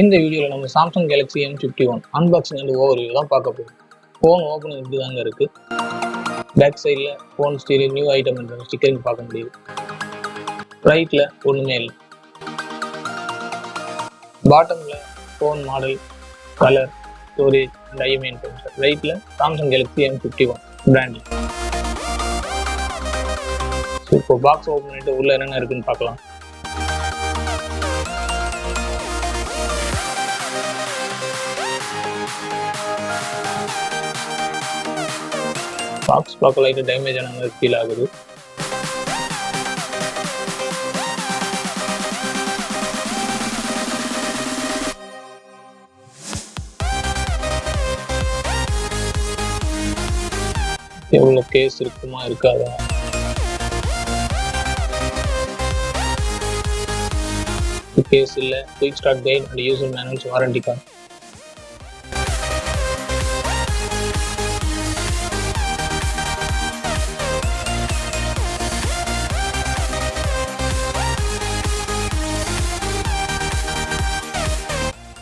இந்த வீடியோவில் நம்ம Samsung Galaxy M51 unboxing and overview தான் பார்க்க போகிறோம். ஃபோன் ஓப்பனிங் இப்படி தாங்க இருக்குது. பேக் சைடில் ஃபோன் ஸ்டீரியோ நியூ ஐட்டம் என்ற ஸ்டிக்கரிங் பார்க்க முடியுது. ரைட்டில் ஒன்றுமே இல்லை. பாட்டமில் phone model, colour, storage and IMEI information. ரைட்டில் Samsung Galaxy M51 பிராண்டிங். இப்போ பாக்ஸ் ஓப்பன் பண்ணிட்டு உள்ள என்னென்ன இருக்குன்னு பார்க்கலாம். பாக்ஸ் பார்க்க லைட்டாக டேமேஜ் ஆன மாதிரி ஃபீல் ஆகுது. எவ்வளோ கேஸ் இருக்குமா இருக்காதா? கேஸ் இல்லை. Quick start guide and user manuals, warranty card.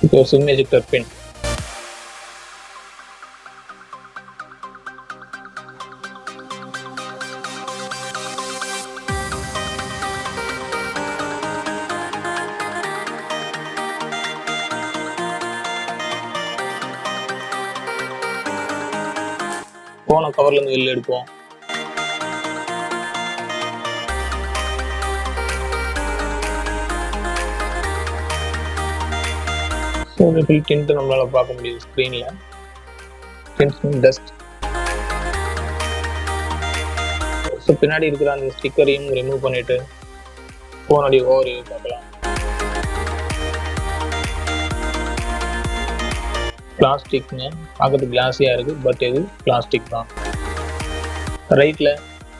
இப்போ SIM ejector pin. போன கவர்லேருந்து வெளில எடுப்போம். டிண்ட் நம்மளால பார்க்க முடியுது ஸ்க்ரீன்ல. டஸ்ட். ஸோ பின்னாடி இருக்கிற அந்த ஸ்டிக்கரையும் ரிமூவ் பண்ணிட்டு ஃபோனுடைய ஓவர்வியூ பார்க்கலாம். பிளாஸ்டிக்ங்க, பார்க்கறதுக்கு கிளாஸியாக இருக்குது, பட் இது பிளாஸ்டிக் தான். ரைட்டில்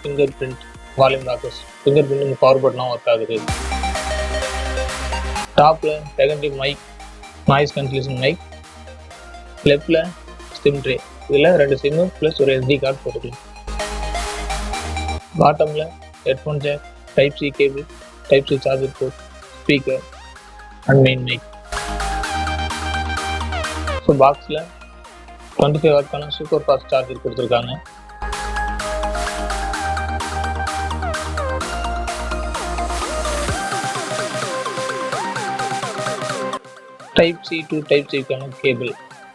finger print, volume lockers. Finger print power பட்டனாக ஒர்க் ஆகுது. டாப்பில் secondary mic, noise cancellation mic. லெஃப்டில் சிம் ட்ரே. இதில் 2 சிம்மு ப்ளஸ் ஒரு SD கார்டு போட்டுக்கலாம். பாட்டமில் headphone jack, type C cable, type C charger port, speaker and main mic. So பாக்ஸில் 25 வாட்க்கான சூப்பர் ஃபாஸ்ட் சார்ஜர் கொடுத்துருக்காங்க. டைப் C to டைப் Cக்கான cable.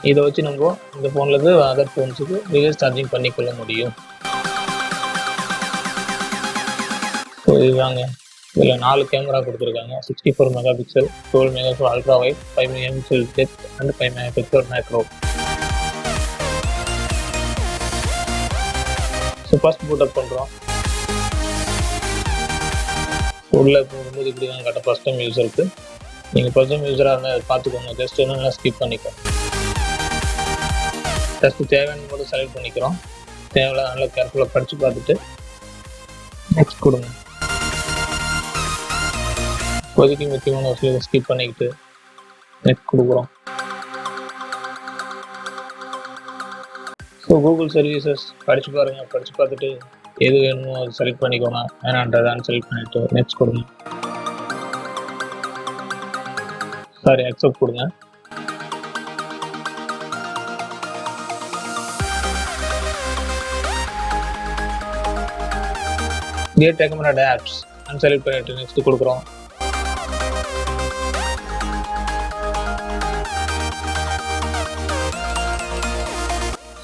இதை வச்சு நம்ம இந்த ஃபோன்லேருந்து அதர் ஃபோன்ஸுக்கு ரிவர்ஸ் சார்ஜிங் பண்ணிக்கொள்ள முடியும். ஸோ இதுதாங்க. இதில் 4 கேமரா கொடுத்துருக்காங்க. 64 megapixel, 12 megapixel ultra wide, 5 megapixel depth and 5 megapixel macro. So first boot up பண்ணுறோம். உள்ளே போகும்போது இப்படி தான் காட்ட ஃபர்ஸ்ட் டைம் யூஸருக்கு. நீங்கள் ஃபர்ஸ்ட் டைம் யூஸராக இருந்தால் பார்த்துக்கோங்க. ஜஸ்ட் என்னென்னா ஸ்கிப் பண்ணிக்கோங்க. ஜஸ்ட்டு தேவையான போது செலக்ட் பண்ணிக்கிறோம். தேவையில்ல நல்லா கேர்ஃபுல்லாக படித்து பார்த்துட்டு நெக்ஸ்ட் கொடுங்க. இப்போதைக்கு முக்கியமான ஒரு ஸ்கிப் பண்ணிக்கிட்டு நெக்ஸ்ட் கொடுக்குறோம். ஸோ கூகுள் சர்வீசஸ் படித்து பாருங்கள். படித்து பார்த்துட்டு எது வேணுமோ அது செலக்ட் பண்ணிக்கோங்க. வேணான்றதான்னு செலக்ட் பண்ணிவிட்டு நெக்ஸ்ட் கொடுங்க. சாரி, அக்செப்ட் கொடுங்க. கேட் ரெக்கமெண்டட் ஆப்ஸ் அன்செலக்ட் பண்ணிட்டு நெக்ஸ்ட் கொடுக்குறோம்.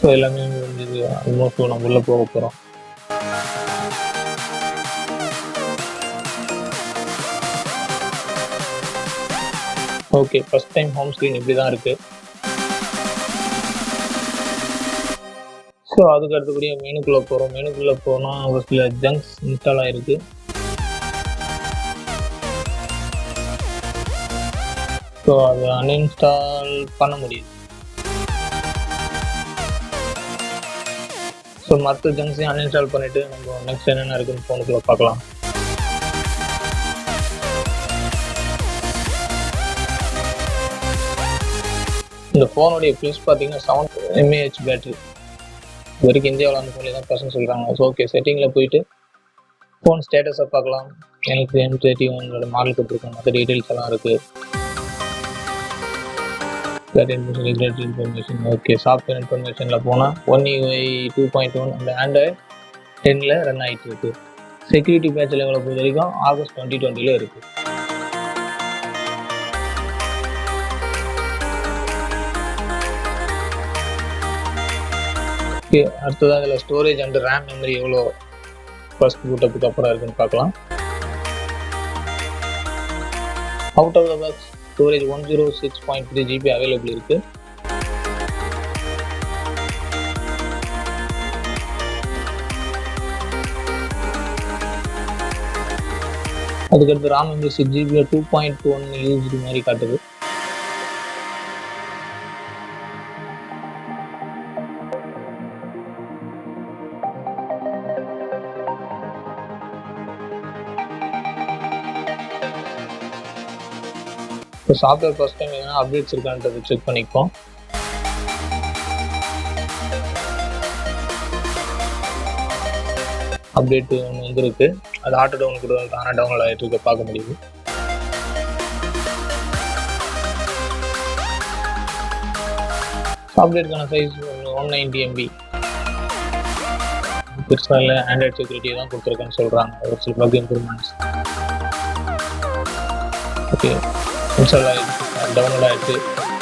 ஸோ எல்லாமே முடிஞ்சது. ஆல்மோஸ்ட் நம்ம உள்ளே போக போகிறோம். Okay, first time home screen இப்படி தான் இருக்குது. ஸோ அதுக்கு அடுத்தபடியாக மெனுக்குள்ளே போகிறோம். மெனுக்குள்ளே போனால் ஒரு சில ஜங்க்ஸ் இன்ஸ்டால் ஆகிருக்கு. ஸோ அதை அன்இன்ஸ்டால் பண்ண முடியுது. ஸோ மற்ற ஜங்க்ஸையும் அன்இன்ஸ்டால் பண்ணிவிட்டு நம்ம நெக்ஸ்ட் என்னென்ன இருக்குன்னு ஃபோனுக்குள்ளே பார்க்கலாம். இந்த ஃபோனுடைய ப்ளஸ் பார்த்தீங்கன்னா 7 mAh பேட்டரி. இது வரைக்கும் இந்தியாவில் அந்த ஃபோன்லேயே தான் பர்சன்ட் சொல்கிறாங்க. ஸோ ஓகே, செட்டிங்கில் போயிட்டு ஃபோன் ஸ்டேட்டஸை பார்க்கலாம். எனக்கு M31 மாடல் கொடுத்துருக்கோம். மற்ற டீட்டெயில்ஸ் எல்லாம் இருக்குது. that regulatory information. Okay, software informationல போனா One UI 2.1 அந்த Android 10ல ரன் ஆயிட்டு இருக்கு. செக்யூரிட்டி பேட்ச் லெவலை பொறுத்த வரைக்கும் ஆகஸ்ட் 2020ல இருக்கு. ஓகே, அடுத்ததாக இதில் ஸ்டோரேஜ் அண்ட் ரேம் மெமரி எவ்வளோ ஃபர்ஸ்ட் பூட்டப்புக்கு அப்புறம் இருக்குன்னு பார்க்கலாம். Out of the box storage 106.3 GB available இருக்கு. அதுக்கடுத்து RAM வந்து 6 GB 2.1 யூஸ்டு மாதிரி காட்டுது. இப்போ சாஃப்ட்வேர் ஃபர்ஸ்ட் டைம் எதனா அப்டேட்ஸ் இருக்கான்றதை செக் பண்ணிப்போம். அப்டேட் ஒன்று வந்துருக்கு, அது ஆட்டோ டவுன் கூட தானே டவுன்லோட் ஆகிட்டு இருக்க பார்க்க முடியுது. அப்டேட்கான சைஸ் 190 MB. பெருசாக இல்லை, ஆண்ட்ராய்ட் செக்யூரிட்டி தான் கொடுத்துருக்கேன்னு சொல்கிறாங்க. ஒரு சில பக் இம்ப்ரூவ்மெண்ட்ஸ். ஓகே, இன்ஸ்டால் ஆகிடுச்சு, டவுன்லோட் ஆகிடுச்சு.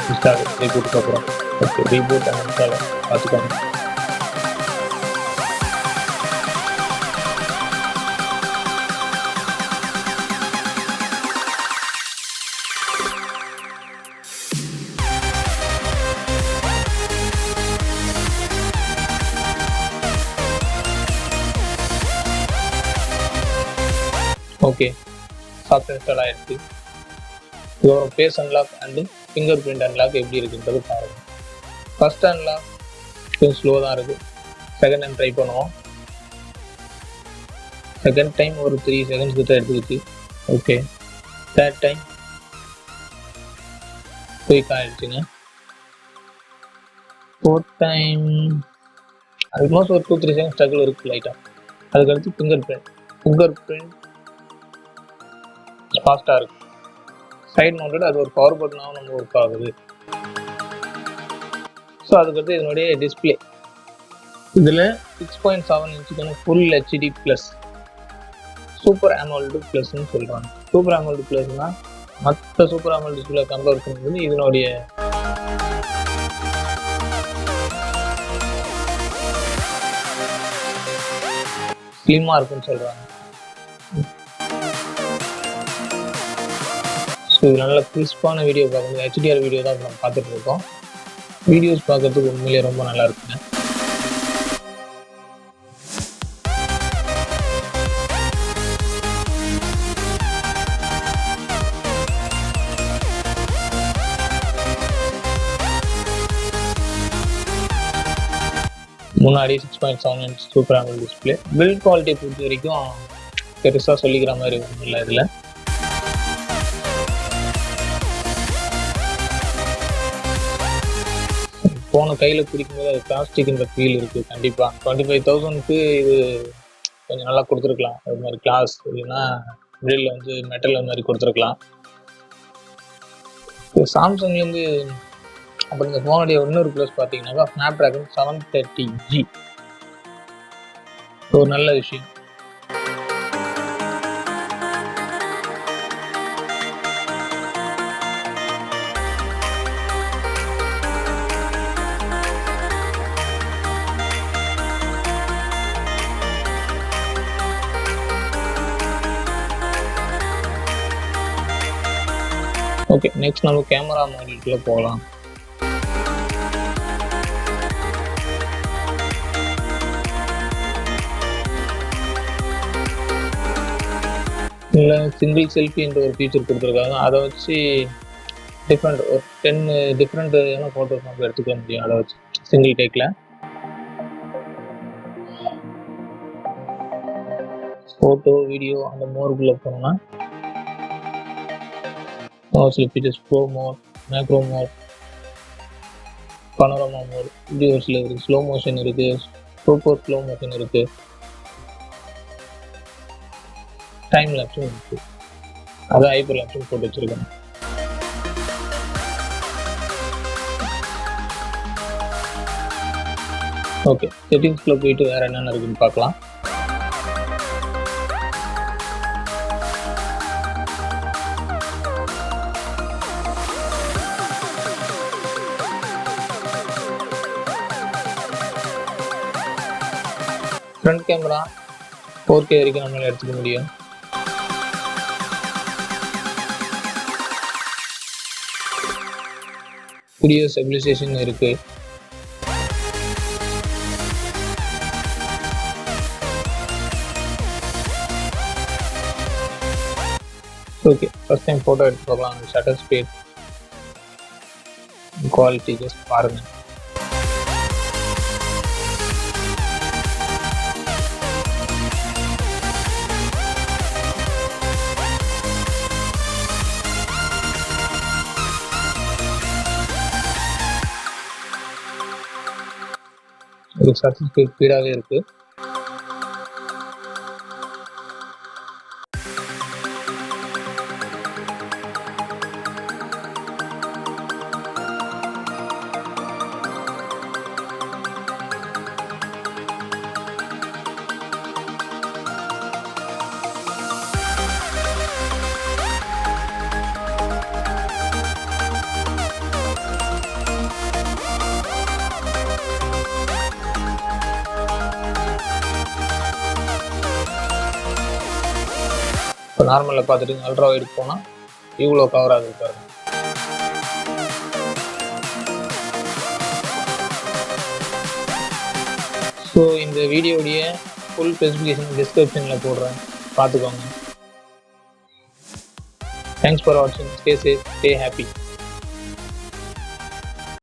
இன்ஸ்டால் ரீபூட்டுக்கு அப்புறம் ஓகே ரீபூட் அண்ட் இன்ஸ்டால் பார்த்துக்கோங்க. ஓகே, சாஃப்ட்வேர் இன்ஸ்டால் ஆகிடுச்சு. இதுக்கப்புறம் face unlock and finger print unlock எப்படி இருக்குன்றது பாருங்கள். ஃபர்ஸ்ட் அன்லாக் கொஞ்சம் ஸ்லோ தான் இருக்குது. செகண்ட் டைம் ட்ரை பண்ணுவோம். செகண்ட் டைம் ஒரு 3 seconds கிட்ட எடுத்துக்கிச்சு. ஓகே, தேர்ட் டைம் குயிக் ஆகிடுச்சுங்க. ஃபோர்த் டைம் ஆல்மோஸ்ட் ஒரு 2-3 seconds ஸ்ட்ரகிள் இருக்குது லைட்டாக. அதுக்கடுத்து ஃபிங்கர் பிரிண்ட் ஃபாஸ்ட்டாக இருக்குது. சைட் மவுண்டட், அது ஒரு பவர் பட்டனாகவும் நம்ம ஒர்க் ஆகுது. ஸோ அதுக்கடுத்து இதனுடைய டிஸ்பிளே, இதில் 6.7 இன்ச்சுக்கான full HD plus super AMOLED ப்ளஸ்ன்னு சொல்கிறாங்க. சூப்பர் AMOLED ப்ளஸ்னால் மற்ற சூப்பர் AMOLED டிஸ்பிளே கம்பேர் பண்ணும்போது இதனுடைய ஸ்லிம்மாக இருக்குன்னு சொல்கிறாங்க. ஸோ இது நல்ல கிறிஸ்பான வீடியோ பார்க்கும்போது HDR வீடியோ தான் நம்ம பார்த்துட்டு இருக்கோம். வீடியோஸ் பார்க்கறதுக்கு உண்மையிலேயே ரொம்ப நல்லா இருக்குங்க. முன்னாடி 6.7 inch super AMOLED display. Build quality பொறுத்த வரைக்கும் பெருசாக சொல்லிக்கிற மாதிரி ஒன்றும் இல்லை. இதில் ஃபோனை கையில் பிடிக்கும்போது அது பிளாஸ்டிக்ன்ற ஃபீல் இருக்குது. கண்டிப்பாக 25,000க்கு இது கொஞ்சம் நல்லா கொடுத்துருக்கலாம். அது மாதிரி கிளாஸ் இல்லைன்னா மிடில் வந்து மெட்டல் அது மாதிரி கொடுத்துருக்கலாம். சாம்சங்லேருந்து அப்புறம் இந்த ஃபோனுடைய இன்னொரு ப்ளஸ் பார்த்தீங்கன்னாக்கா ஸ்னாப்ட்ராகன் 730G ஒரு நல்ல விஷயம். ஓகே, நெக்ஸ்ட் நம்ம கேமரா மாடலுக்குள்ள போகலாம். இல்லை சிங்கிள் செல்ஃபின்ற ஒரு ஃபீச்சர் கொடுத்துருக்காங்க. அதை வச்சு ஒரு 10 டிஃப்ரெண்ட்டான ஃபோட்டோஸ் நம்ம எடுத்துக்க முடியும். அதை வச்சு சிங்கிள் டேக்கில் ஃபோட்டோ வீடியோ அந்த மோருக்குள்ளே போனோம்னா சில features pro mode, macro mode, panorama mode, வீடியோஸில் இருக்குது, ஸ்லோ மோஷன் இருக்குது, சூப்பர் ஸ்லோ மோஷன் இருக்குது, டைம் லேப்ஸும் இருக்குது. அதை ஹைப்பர் லேப்ஸும் போட்டு வச்சுருக்காங்க. ஓகே, செட்டிங்ஸ்குள்ளே போயிட்டு வேறு என்னென்ன இருக்குன்னு பார்க்கலாம். ஃப்ரண்ட் கேமரா 4K வரைக்கும் நம்மளால் எடுத்துக்க முடியும். வீடியோ ஸ்டெபிலைசேஷன் இருக்குது. ஓகே, ஃபர்ஸ்ட் டைம் ஃபோட்டோ எடுத்து பார்க்கலாம். ஷட்டர் ஸ்பீட், குவாலிட்டி ஜஸ்ட் பாருங்கள். இது ஷட்டர் ஸ்பீட் ஸ்பீடாகவே இருக்குது. இப்போ நார்மலில் பார்த்துட்டு அல்ட்ரா வைடு போனால் இவ்வளோ கவர் ஆகுது பாருங்க. ஸோ இந்த வீடியோடைய ஃபுல் ஸ்பெசிஃபிகேஷன் டிஸ்கிரிப்ஷனில் போடுறேன், பார்த்துக்கோங்க. தேங்க்ஸ் ஃபார் வாட்சிங். Stay safe, stay happy.